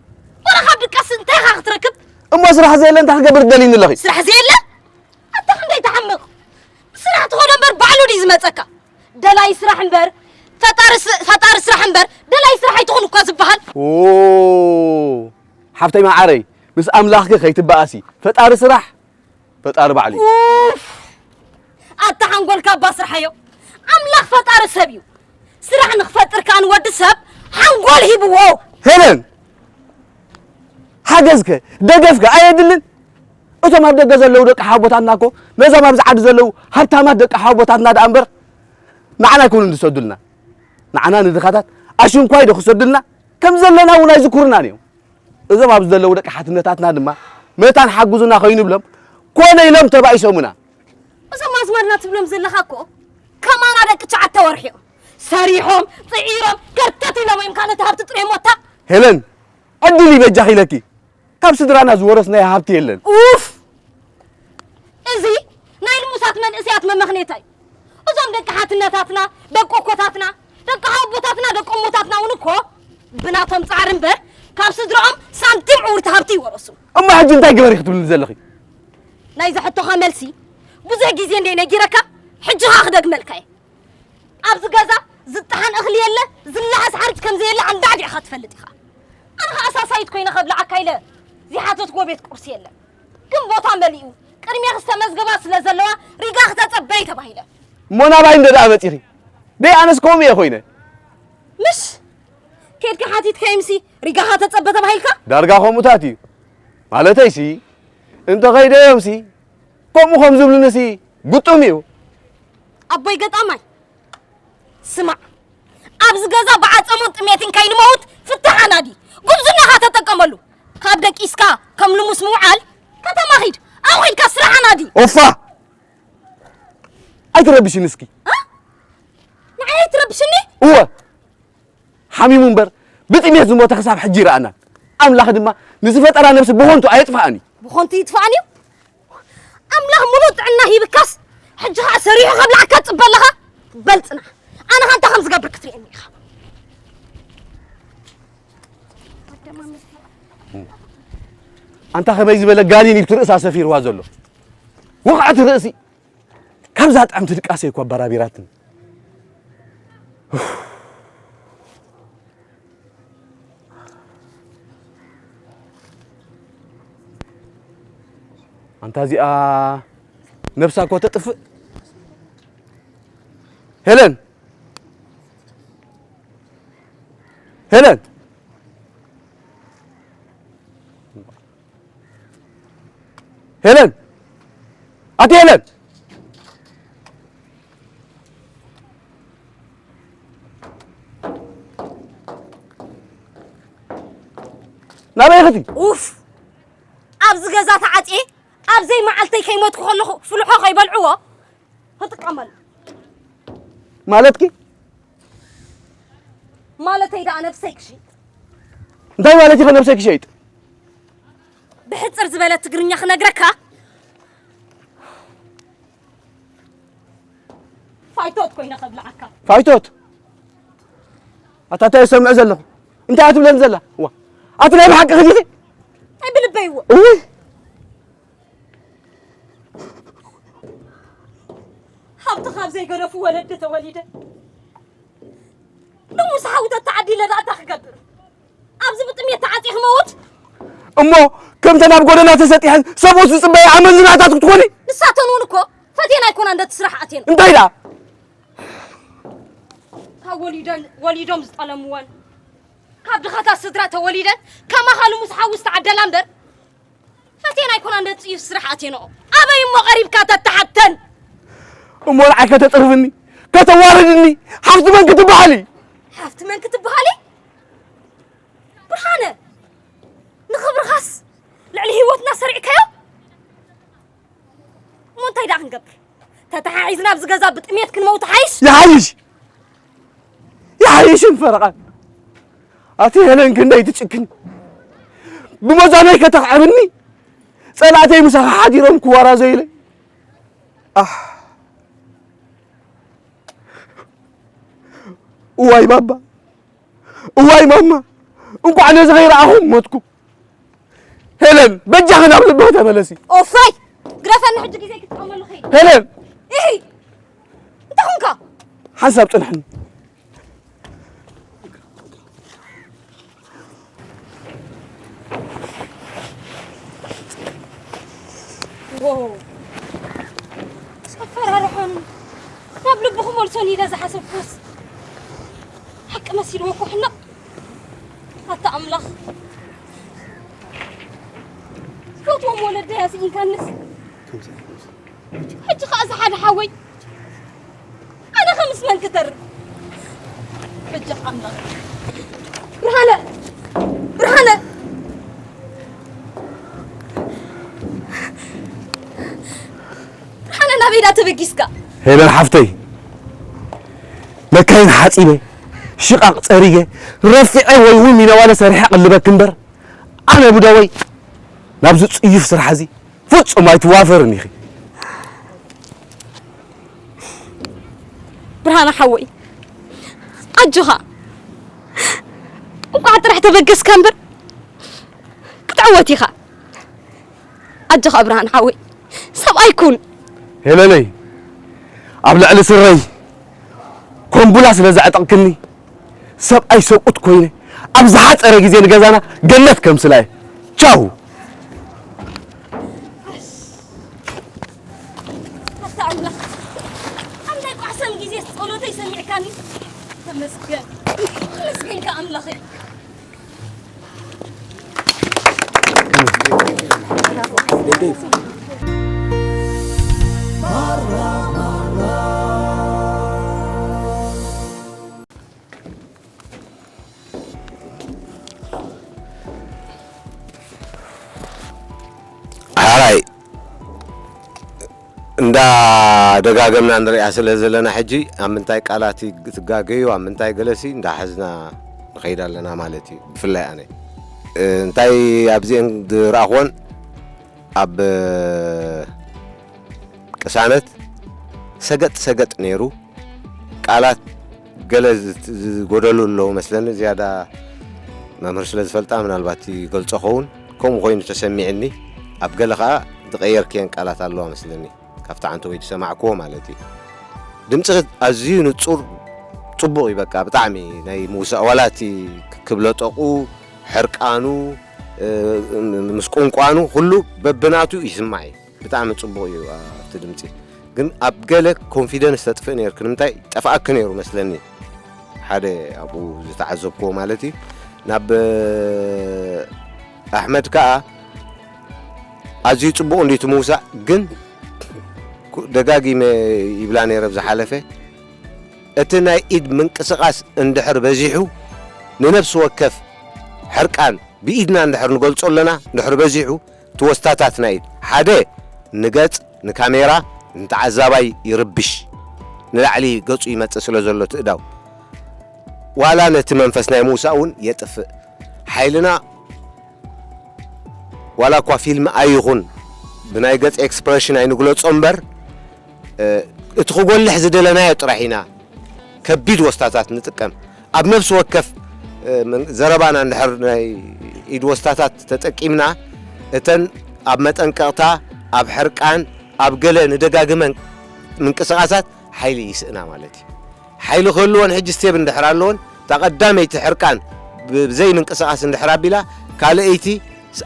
ولا خاب دقاس انت خا تركب اما سرح زي اللي انت حقبر دليل لغي سرح زي لا انت خندي تحمق سرح تخون انبر بعلو دي زمصكا دلاي سرح انبر فطار سرح انبر دلاي سرح يتخون كو زبحال اوه حفتي ما عري مس املاخك خيتباسي فطار سرح فطار بعلي اوف اتحنقول كابا سرحيو املاخ فطار سبيو سرح نخفطر كان ود سب حنقول هيبو هلن حجزك دقفك ايدلن اتو ما بدغ زلو دق حابوتاتناكو مزا ما بزعد زلو هبتامات دق حابوتاتنا دانبر معنا يكون ندسدلنا معنا ندخاتات اشون كوي دخسدلنا كم زلنا ونا يذكرنا نيو اذا ما بزلو دق حاتنتاتنا دما متان حغزونا خاين بلم كون يلم تبع يسومنا وسما أسمرنا تبلم زلخاكو كمان هذاك تعت ورحيو سريحهم طعيرهم كرتتي لما إمكانه هبت تطري موتا هيلن عدلي بجاحي لكي كم سدرانا زورسنا يا هابتي هيلن أوف إزي نايل موسات من إسيات من مخنيتاي وزوم دك حاتناتاتنا دك أكوتاتنا دك حبوتاتنا دك أموتاتنا ونكو بناتهم صارن بر كم سدرهم سانتيم عورت هبتي ورسو أما حج أنت قبل يكتب لنا زلخي نايزة حتى خاملسي بزاق زين دينا جيركا حجها أخدك ملكاي أبز جزا زتحن أخلي يلا زلها سحرت كم زي اللي عن بعدي أخذ فلتيها أنا أساسا يتكوين أخذ عكايلة زي حاتوت قوبيت كرسي يلا كم بوطان مليو كرمي أخذ مزقبات لزلوا ريقا أخذت بيت بهيلة مونا باين ده أبتيري بي أنا سكومي يا خوينا مش كيف كحاتي تكيمسي ريقا أخذت بهيلك دارقا خموتاتي مالتيسي أنت غير يومسي قوموا خمزوا لنسي قطوميو أبوي قد أماي سمع أبز جزا بعد أموت ميتين كاين موت فتح نادي قبزنا هاتا تكملوا كابدك إسكا كم لمس موعال كتا ماهيد أوين كسرع نادي أوفا أي تربشي نسكي نعي تربشني هو حامي منبر بتميز زموت حساب حجيرة أنا أملاخ دما نزفت أنا نفسي بهونتو أيتفعني بخونتي يدفعني أملاخ ملوت عنا هي بكاس حجها سريع قبل عكات بلغها بلتنا أنا هانتا خمس قبل كتري أميخا أنت خميز بلا قاليني بترقص على سفير وازلو وقعت رأسي كم زاد عم تدقاسي يكون برابيراتن أنت هذه نفسك وتطفئ هيلن هيلن هيلن أتي هيلن نعم يا أختي أوف أبز جزات عتي أبزي معلتي كيموت خلو فلوحه خيبلعوه هتك عمل مالتك مالتي دا نفسك شيء انتي مالتي خل نفسك شيء بحصر زبالة تقرنيا خنقركها فايتوت كوينة قبل عكا فايتوت أتاتا يسمع زلة انت عاتب لن زلة هو أتلا بحق خديتي أي بالبيوة اوه حبت خاب زي قرفو ولدته وليده لو سحاوت التعدي لنا تخقدر أبز بطمية تعاطيه موت أمو كم تناب قولنا تساتيحن سبوس بصبايا عمل زناتاتك تقولي نساتنونكو فتينا يكون عندها تسرح أتين انتي لا ها وليدهم زطلموان كاب دخاتا سدراته وليدن كما خالو مسحاوس تعدى لامبر فتينا يكون عندها تسرح أتينو أبي مو غريب كاتا تحتن أمو العكا تطرفني كتواردني حفظ من كتب علي حفت من كتب علي برهانة نخبر خاص لعلي هيوتنا سريع كيو مو انتي دا نقبر تتحايزنا بزقزا بتقميت كن موت حيش يا حيش انفرقان أتي هلن كنا يتشكن بمزاني كتقعبني صلاتي مسخ حاديرهم كوارا زيلي واي بابا واي ماما انكو عنا صغيرة اهم موتكو هيلن بجاخنا بالبوتا ملسي اوفاي قرفنا حجك زي كنت عمل خير هيلن ايه انت خنكا حسب طنحن واو سفر روحون نبل بخم ولسوني إذا حسب فوس حق مسير وكو حنا حتى أملخ فوت ومولد يا سيدي كنس حج خاص حد حوي أنا 5 من كتر بجح أملخ برهانة برهانة برهانة أنا بيدا تبكيسكا هيلن حفتي مكاين حاصيبه شقاق صريه رفعي وي من وانا سريح قلبك كنبر انا بدوي نابز صيف سرحزي فصم ما يتوافرني اخي برهان حوي أجوها وقعدت رح تبقس كمبر كتعوتي خا أجوها برهان حوي سب أيكون هلالي أبلع على سري كومبولاس لزعتقني سب أي سوقت كوينه أبزحت أرجع زين جزانا جنة كم سلاي تشاو حتى عندك أحسن جزء قولوا تيسمع كاني تمسكين مسكين كأملخي هاي እንዳ ደጋገምና ንሪኣ ስለ ዘለና ሕጂ ኣብ ምንታይ ቃላት ትጋገዩ ኣብ ምንታይ ገለሲ እንዳሓዝና ንኸይድ ኣለና ማለት እዩ ብፍላይ ኣነ እንታይ ኣብዚአን ዝረኣኽዎን ኣብ ቅሳነት ሰገጥ ነይሩ ቃላት ገለ ዝጎደሉ ኣለዉ መስለኒ ዝያዳ መምህር ስለ ዝፈልጣ ምናልባት ይገልፆ ኸውን ከምኡ ኮይኑ ተሰሚዕኒ ኣብ ገለ ከዓ ዝቐየርክየን ቃላት ኣለዋ መስለኒ ካብታ አንተ ወይ ተሰማዕክዎ ማለት እዩ ድምጽ ኣዝዩ ንጹር ጽቡቕ ይበቃ ብጣዕሚ ናይ ሙሳእ ወላቲ ክብለጠቁ ሕርቃኑ ምስ ቋንቋኑ ሁሉ በብናቱ ይስማዕ ብጣዕሚ ጽቡቕ እዩ እቲ ድምጽ ግን ኣብ ገለ ኮንፊደንስ ተጥፍእ ነይሩ ንምንታይ ጠፋእክ ነይሩ መስለኒ ሓደ ኣብኡ ዝተዓዘብክዎ ማለት እዩ ናብ ኣሕመድ ከዓ ኣዝዩ ጽቡቕ እንዴት ሙሳእ ግን ደጋጊመ ይብላ ነይረ ብዝሓለፈ እቲ ናይ ኢድ ምንቅስቓስ እንድሕር በዚሑ ንነፍሲ ወከፍ ሕርቃን ብኢድና እንድሕር ንገልጾ ኣለና እንድሕር በዚሑ ትወስታታት ናይ ኢድ ሓደ ንገጽ ንካሜራ ንተዓዛባይ ይርብሽ ንላዕሊ ገጹ ይመጽእ ስለ ዘሎ ትእዳው ዋላ ነቲ መንፈስ ናይ ሙሳ እውን የጥፍእ ሓይልና ዋላ እኳ ፊልም ኣይኹን ብናይ ገጽ ኤክስፕሬሽን ኣይንግለጾ እምበር እቲ ክጎልሕ ዝደለናዮ ጥራሕ ኢና ከቢድ ወስታታት ንጥቀም ኣብ ነፍሲ ወከፍ ዘረባና እንድሕር ናይ ኢድ ወስታታት ተጠቂምና እተን ኣብ መጠንቀቕታ ኣብ ሕርቃን ኣብ ገለ ንደጋግመን ምንቅስቓሳት ሓይሊ ይስእና ማለት እዩ ሓይሊ ክህልዎን ሕጂ ስቴብ እንድሕር ኣለዎን ተቐዳመይቲ ሕርቃን ብዘይ ምንቅስቓስ እንድሕር ኣቢላ ካልአይቲ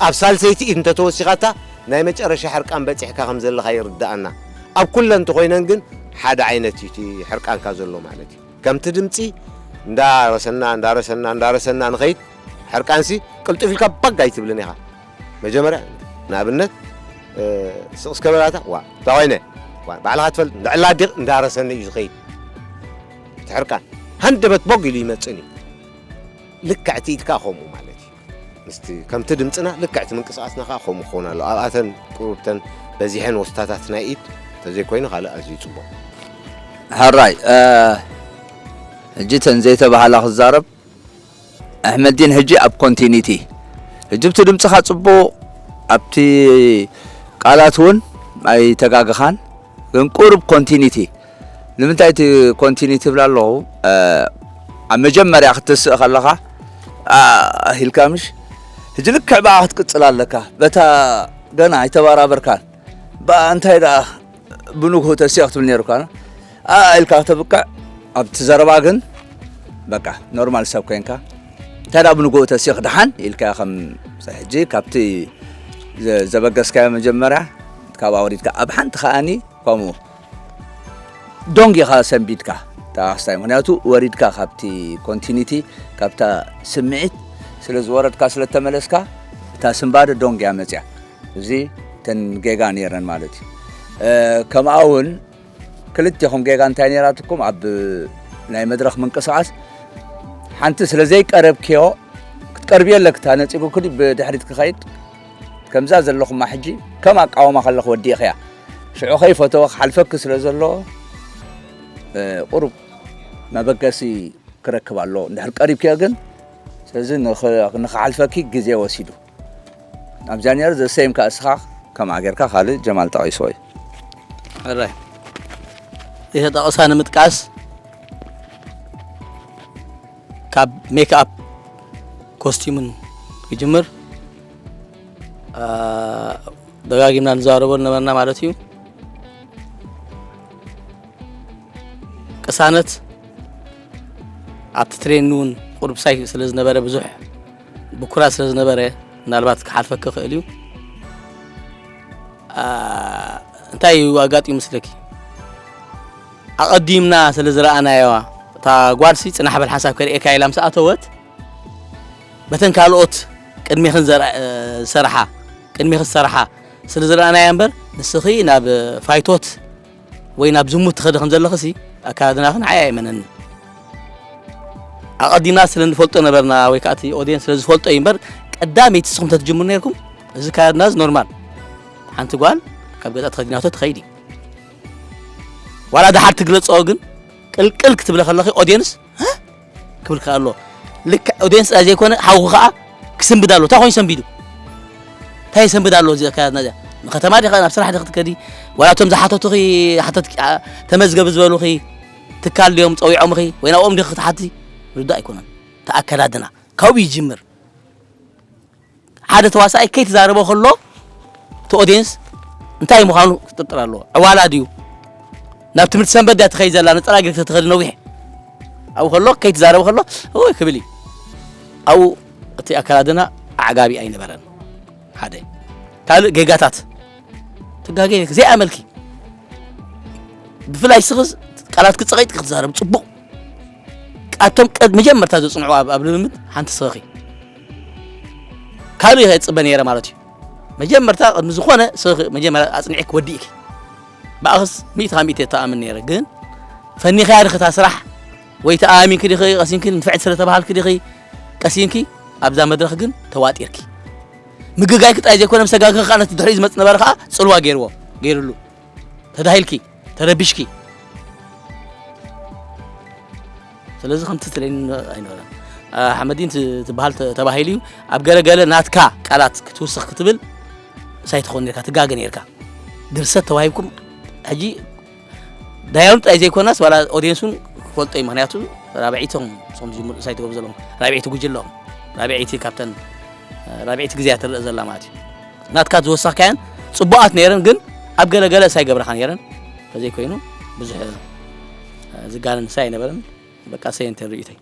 ኣብ ሳልሰይቲ ኢድ እንተተወሲኻታ ናይ መጨረሻ ሕርቃን በፂሕካ ከም ዘለኻ ይርዳእና ኣብ ኩለን እንተኮይነን ግን ሓደ ዓይነት እዩ ሕርቃንካ ዘሎ ማለት እዩ ከምቲ ድምፂ እንዳረሰና ንኸይድ ሕርቃንሲ ቅልጡፍ ኢልካ ባጋ ይትብልን ኢኻ መጀመርያ ንኣብነት ስቕስ ከበላታ ዋ ታኮይነ ባዕልኻ ትፈልጥ ልዕላ ዲቕ እንዳረሰኒ እዩ ዝኸይድ እቲ ሕርቃን ሃንደበት ቦግ ኢሉ ይመፅን እዩ ልክዕቲ ኢድካ ከምኡ ማለት እዩ ምስቲ ከምቲ ድምፅና ልክዕቲ ምንቅስቓስና ከዓ ከምኡ ክኸውን ኣሎ ኣብኣተን ቁሩብተን በዚሐን ወስታታት ናይ ኢድ ተዘይ ኮይኑ ካልእ ኣዝዩ ጽቡቕ حراي جيت زي تبعها خزارب أحمد دين هجي أب كونتينيتي جبت دمتخا صبو أبتي قالاتون أي تقاقخان كن قرب كونتينيتي لمن تايتي كونتينيتي بلا الله مجمر يا أختس خلقها هيلكامش هجلك بقى تقصلا لك بتا دنا يتبارا بركان با انت هيدا بنوك هو تسيخت من يركان الكاتبك ابتزربا كن بقى نورمال سبكينكا ترى بنوك هو تسيخ دحان الكا خم سحجي كابتي زبقسكا مجمرة كاواوريتكا ابحان تخاني قومو دونغي خاصن بيتكا تاستاي مناتو وريدكا خابتي كونتينيتي كابتا سمعت سلز وردكا سلتملسكا تا سمباد دونغي امزيا زي تن جيغان يرن مالتي كما اون كلتيهم جيغان تانيراتكم عب ناي مدرخ منقصاص حنت سلازي قربكيو كتقربي لك تانصيكو كدي بدحريت كخيد كمزا زلخم ما حجي كما قاوما خلخ ودي خيا شعو خيفة توخ حلفك سلازلو قرب ما بقاسي كركب الله نحن قريب كياغن سلازل نخ حلفك جزية وسيدو أبزانيار ذا سيم كأسخاخ كما غيرك خالد جمال طايسوي الراي إيه هذا أصلا متقاس كاب ميك اب كوستيمن يجمر دغاغيمنا نزاربو نبرنا مالتيو قسانت አትትሬኑን ቁርብ ሳይ ስለዝነበረ ብዙሕ ብኩራ ስለዝነበረ ምናልባት ክሓልፈክ ክእል እዩ እንታይ ዋጋጥ ይመስለኪ ኣቀዲምና ስለዝረኣናዮ ታ ጓልሲ ጽናሕ በል ሓሳብ ከርእካ ኢላ ምሳኣተወት በተን ካልኦት ቅድሚኽን ዝሰርሓ ቅድሚኽን ዝሰርሓ ስለዝረኣናዮ እምበር ንስኺ ናብ ፋይቶት ወይ ናብ ዝሙት ትኸድኽን ዘለኽሲ ኣካድናኽን ዓያ ኣይመነን أقدمنا سلند فلتو نبرنا ويكاتي أودين سلز فلتو يمبر قدامي تسخم تتجمعون نيركم إذا كان الناس نورمال حنت قال كبقى تخدينا تتخيدي ولا ده حد تقلص أوجن كل كتب لك الله أودينس ها كبر خالله لك أودينس أجي يكون حوقة كسم بدالو تاخوين سم بيدو تاي سم بدالو زي كان نجا ختماري خلنا بصراحة دخلت كدي ولا تمزحته تخي حتى تمزق بزبالو خي تكال اليوم تسوي عمري وين أقوم دخلت حتى ردا يكونن تأكدنا كوي يجمر عادة واسعي كي تزاربه خلو تو أودينس انتاي مخانو تطلع له عوالا ديو ناب تمرت سنبدا تخيز لا نطلع قلت تخيل نويح او خلو كي تزاربه خلو هو كبلي او تأكدنا عقابي اي نبرن هذا قال جيجاتات تقاقي زي عملكي بفلاي سغز قالات كتصغيت كتزارب تصبق أتم قد مجمر تازو صنعوا قبل المد حنت صاخي كانوا يتصبني يرى مالتي مجمر تا مزخونه صاخي مجمر اصنعك وديك باخس 100 تامن يرى جن فني خير ختا سرح وي تامين كدي خي قسينكي نفعت سره تبحال كدي خي قسينكي ابزا مدرخ جن تواتيركي مغغاي كطاي زي كونه مسغاغ خانت دريز مص نبرخا صلوا غيرلو تدايلكي تربشكي ስለዚህ ከምቲ ትለኝ አይኖር አሕመዲን ትባሃል ተባሂልዩ ኣብ ገለገለ ናትካ ቃላት ክትውስኽ ክትብል ሳይትኾን ነካ ትጋገን ነርካ ድርሰት ተዋሂብኩም ሕጂ ዳያውን ጣይ ዘይኮናስ ወላ ኦዲየንሱን ፈልጦይ ምክንያቱ ራብዒቶም ሶም ጅምር ሳይትገብ ዘለዎም ራብዒቲ ጉጅሎም ራብዒቲ ካፕተን ራብዒቲ ግዜያት ትርእ ዘላ ማለት እዩ ናትካ ዝወስኽ ካያን ጽቡቃት ነይረን ግን ኣብ ገለገለ ሳይገብረኻ ነይረን ከዘይ ኮይኑ ብዙሕ ዝጋነን ሳይ ነበረን በቃ ሰይንተር ይታይ